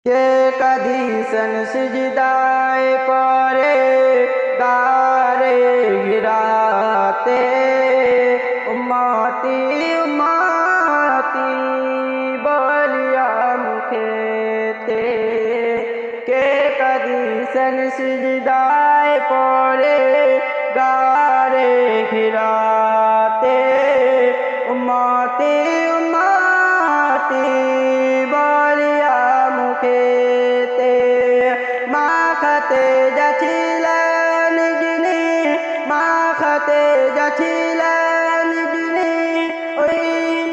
কে কাদিসন সিজদায় পরে গারে গিরাতে উম্মতি উম্মতি বলিয়া মুখেতে কে কাদিসন সিজদায় পরে গারে গিরাতে উম্মতি উম্মতি বলিয়া মুখেতে মাখতে যাচ্ছিলেন যিনি মাখতে যাচ্ছিলেন যিনি ওই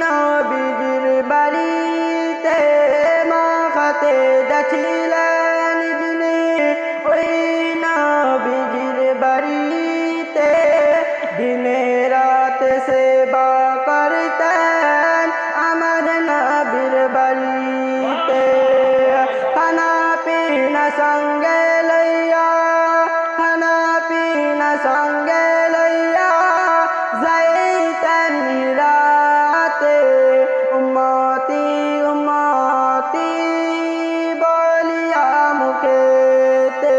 নবীজির বাড়িতে মাখতে যাচ্ছিলেন যিনি ওই নবীজির বাড়িতে দিনে রাতে সেবা করতেন আমার নবীর বাড়িতে খানা পিনা সঙ্গে লইয়া খানা পিনা সঙ্গে লইয়া যাইতেন রাতে উম্মতি উম্মতি বলিয়া মুখেতে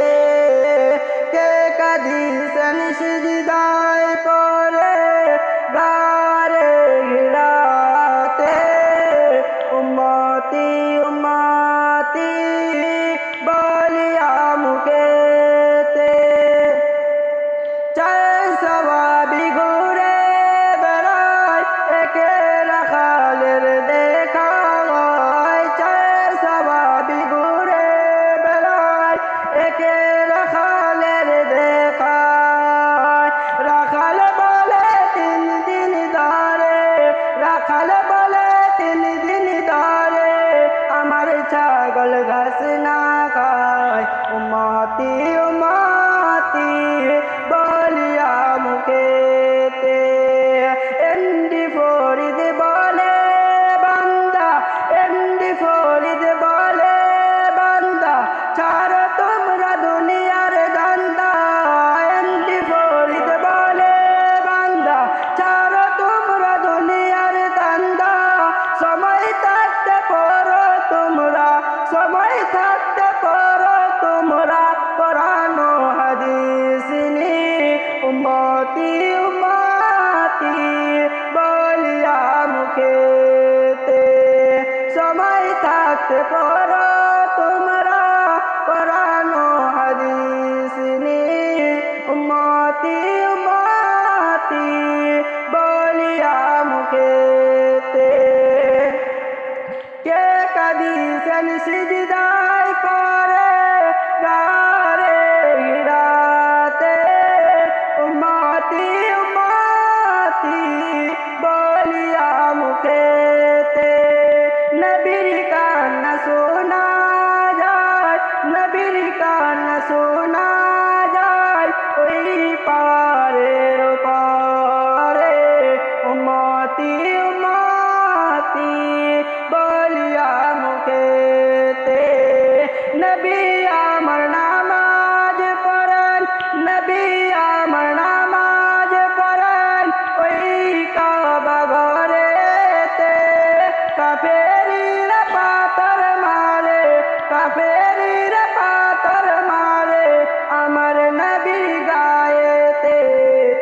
কে কাদিসেন সিজদায় পরে গারে গিরাতে উম্মতি উম্মতি বলিয়া মুখেতে চার সওয়াবি ঘুরে বেড়ায় একে রাখালের দেখা হয় চার সওয়াবি ঘুরে বেড়ায় একে রাখালের দেখা রাখাল বলে 3 দিন ধরে রাখাল বলে 3 দিন ধরে আমার ছাগল ঘাস না খায় উম্মতি উম্মতি বলিয়া মুখেতে এমডি ফরিদ বলে বান্দা এমডি ফরিদ বলে বান্দা ছাড়ো তোমরা দুনিয়ার ধান্দা এমডি ফরিদ বলে বান্দা ছাড়ো তোমরা দুনিয়ার ধান্দা সময় থাকতে পড়ো তোমরা সময় থাকতে পড়ো তোমরা কোরআন ও হাদিস নিয়ে উম্মতি উম্মতি বলিয়া মুখেতে সময় থাকতে পড়ো তোমরা কোরআন ও হাদিস নিয়ে উম্মতি উম্মতি বলিয়া মুখেতে কে কাদিসেন সিজদায় পরে গারে গিরাতে উম্মতি উম্মতি বলিয়া মুখেতে নবীর কান্না শোনা যায় নবীর কান্না শোনা যায় ওই পারের পারে উম্মতি উম্মতি বলিয়া মুখেতে নবী আমার নামাজ পড়েন নবী আমার নামাজ পড়েন ওই কাবা ঘরেতে কাফেরিরা পাথর মারে কাফেরিরা পাথর মারে আমার নবী গায়েতে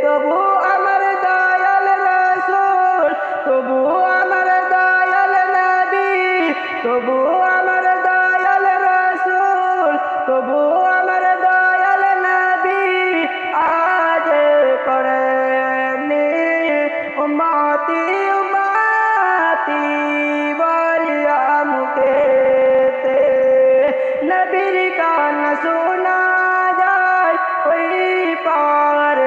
তবু আমার দয়াল রাসূল তবু আমার দয়াল নবী তবু আমার দয়াল রাসূল তবু আমার দয়াল নবী আজ করেননি উম্মতি উম্মতি বলিয়া মুখেতে নবীর কান্না শোনা যায় ওই পার